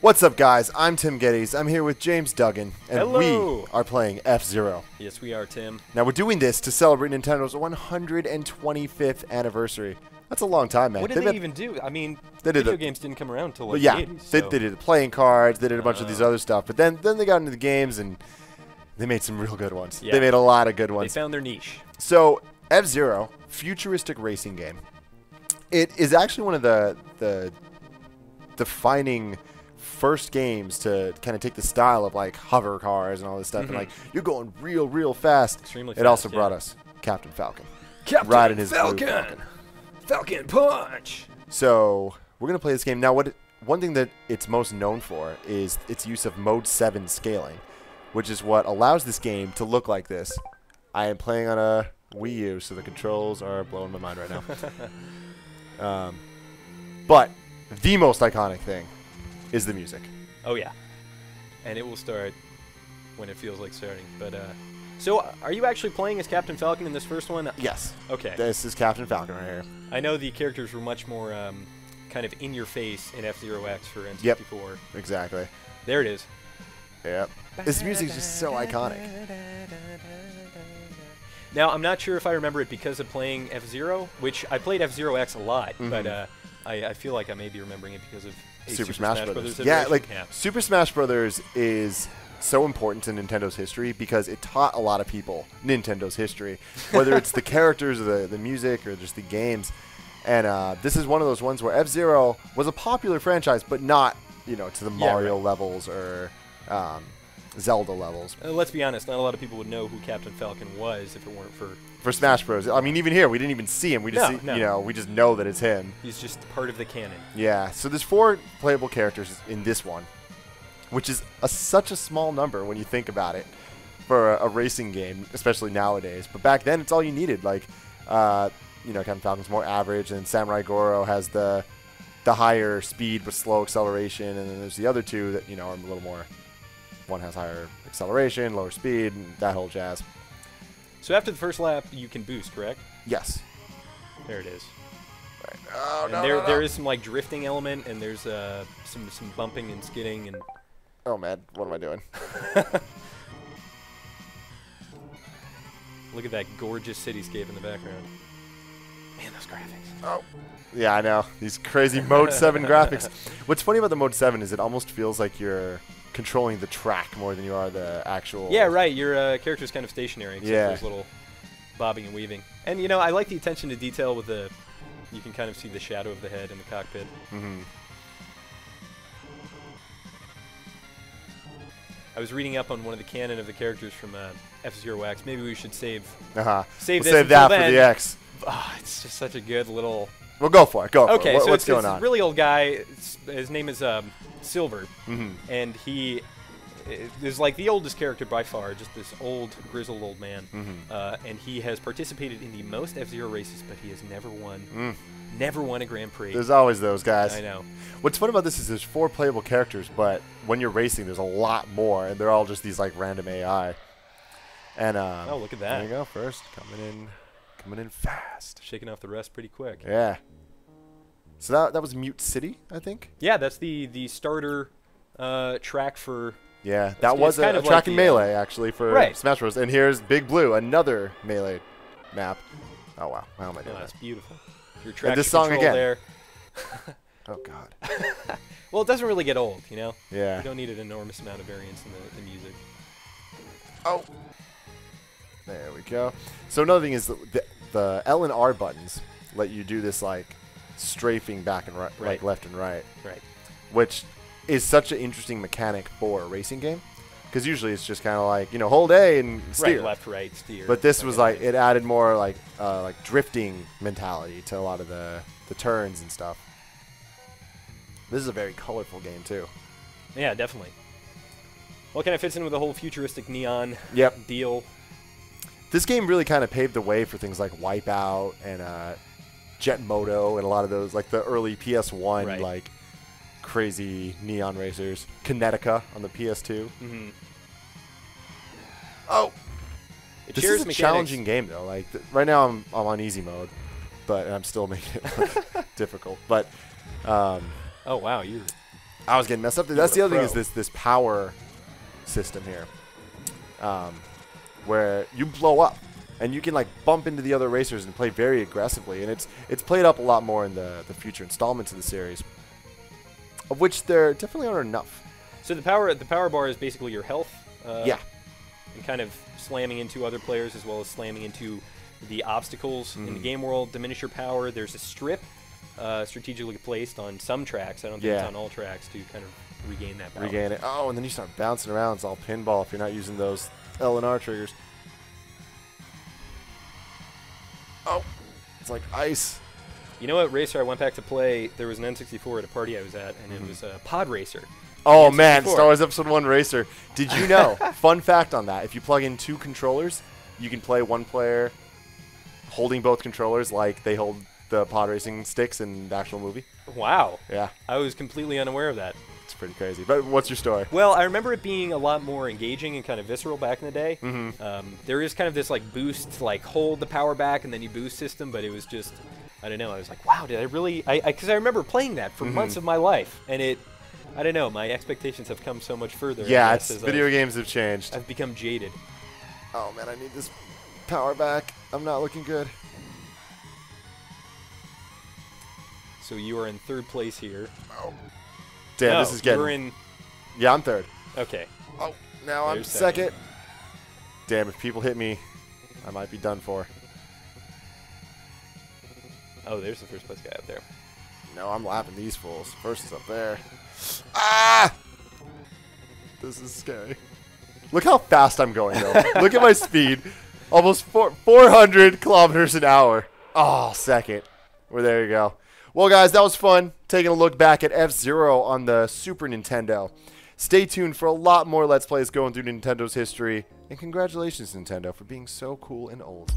What's up, guys? I'm Tim Geddes. I'm here with James Duggan, and Hello. we are playing F-Zero. Yes, we are, Tim. Now, we're doing this to celebrate Nintendo's 125th anniversary. That's a long time, man. What did they even do? I mean, video games didn't come around until like yeah, the 80s. So. they did playing cards, they did a bunch of these other stuff, but then they got into the games, and they made some real good ones. Yeah. They made a lot of good ones. They found their niche. So, F-Zero, futuristic racing game. It is actually one of the defining first games to kind of take the style of like hover cars and all this stuff, and like you're going real fast. Extremely it fast, also brought us Captain Falcon. Captain riding his blue Falcon. Falcon Punch. So we're gonna play this game now. One thing that it's most known for is its use of Mode 7 scaling, which is what allows this game to look like this. I am playing on a Wii U, so the controls are blowing my mind right now. But the most iconic thing is the music. Oh yeah, and it will start when it feels like starting. But so are you actually playing as Captain Falcon in this first one? Yes. Okay. This is Captain Falcon right here. I know the characters were much more kind of in your face in F-Zero X for N64. Yep. Exactly. There it is. Yep. This music is just so iconic. Now, I'm not sure if I remember it because of playing F-Zero, which I played F-Zero X a lot, but I feel like I may be remembering it because of Super Smash Brothers. Yeah, like Super Smash Brothers is so important to Nintendo's history because it taught a lot of people Nintendo's history, whether it's the characters or the music or just the games. And this is one of those ones where F-Zero was a popular franchise, but not, to the Mario levels or Zelda levels. Let's be honest, not a lot of people would know who Captain Falcon was if it weren't for Smash Bros. I mean, even here, we didn't even see him. We just we just know that it's him. He's just part of the canon. Yeah. So there's 4 playable characters in this one, which is such a small number when you think about it for a racing game, especially nowadays. But back then, it's all you needed. Like, Captain Falcon's more average, and Samurai Goro has the higher speed but slow acceleration, and then there's the other two that are a little more. One has higher acceleration, lower speed, and that whole jazz. So after the first lap, you can boost, correct? Yes. There it is. Right. Oh, and there is some like drifting element, and there's some bumping and skidding and. Oh man, what am I doing? Look at that gorgeous cityscape in the background. Man, those graphics. Oh. Yeah, I know. These crazy Mode 7 graphics. What's funny about the Mode 7 is it almost feels like you're controlling the track more than you are the actual. Yeah, right. Your character's kind of stationary. Except yeah. There's little bobbing and weaving. And I like the attention to detail with the. You can kind of see the shadow of the head in the cockpit. Mm-hmm. I was reading up on one of the canon of the characters from F-Zero X. Maybe we should save. Save that for the X. Oh, it's just such a good little. Well, go for it. Go for it. Okay, so what's it's going on? This really old guy. His name is Silver, and he is like the oldest character by far. Just this old, grizzled old man, and he has participated in the most F-Zero races, but he has never won. Never won a Grand Prix. There's always those guys. I know. What's fun about this is there's 4 playable characters, but when you're racing, there's a lot more, and they're all just these like random AI. And oh, look at that! There you go. First, coming in fast, shaking off the rest pretty quick. Yeah. So that was Mute City, I think. Yeah, that's the starter track for. Yeah, that was a track in Melee actually for Smash Bros. And here's Big Blue, another Melee map. Oh wow, how am I doing? Oh, that's beautiful. Your and track this song again. There. Oh god. Well, it doesn't really get old, Yeah. You don't need an enormous amount of variance in the music. Oh. There we go. So another thing is the L and R buttons let you do this like strafing back and right, like left and right. Right. Which is such an interesting mechanic for a racing game, because usually it's just kind of like hold A and steer. Right, left, right, steer. But this was like it added more like drifting mentality to a lot of the turns and stuff. This is a very colorful game too. Yeah, definitely. Well, it kind of fits in with the whole futuristic neon deal. This game really kind of paved the way for things like Wipeout and Jet Moto and a lot of those, like the early PS1 like crazy neon racers. Kinetica on the PS2. Oh, this is a challenging game though. Like right now, I'm on easy mode, but I'm still making it look difficult. But oh wow, you're I was getting messed up. That's the other thing is this power system here, where you blow up and you can like bump into the other racers and play very aggressively. And it's played up a lot more in the future installments of the series, of which there definitely aren't enough. So the power bar is basically your health. Yeah. And kind of slamming into other players as well as slamming into the obstacles in the game world. Diminish your power. There's a strip strategically placed on some tracks. I don't think it's on all tracks to kind of regain that power. Regain it. Oh, and then you start bouncing around. It's all pinball if you're not using those L and R triggers. Oh, it's like ice. You know what racer I went back to play? There was an N64 at a party I was at, and it was a Pod Racer. Oh, man, Star Wars Episode 1 Racer. Did you know, fun fact on that, if you plug in 2 controllers, you can play one player holding both controllers like they hold the pod racing sticks in the actual movie. Wow. Yeah. I was completely unaware of that. It's pretty crazy. But what's your story? Well, I remember it being a lot more engaging and kind of visceral back in the day. There is kind of this like boost, like hold the power back and then you boost system, but it was just, I don't know, I was like, wow, did I really, because I remember playing that for months of my life, and it, I don't know, my expectations have come so much further. Yeah, video games have changed. I've become jaded. Oh man, I need this power back. I'm not looking good. So you are in 3rd place here. Oh. Damn, no, this is getting... You're in... Yeah, I'm 3rd. Okay. Oh, now I'm 2nd. Damn, if people hit me, I might be done for. Oh, there's the 1st place guy up there. No, I'm lapping these fools. First is up there. Ah! This is scary. Look how fast I'm going, though. Look at my speed. Almost 400 kilometers an hour. Oh, 2nd. Well, there you go. Well, guys, that was fun taking a look back at F-Zero on the Super Nintendo. Stay tuned for a lot more Let's Plays going through Nintendo's history. And congratulations, Nintendo, for being so cool and old.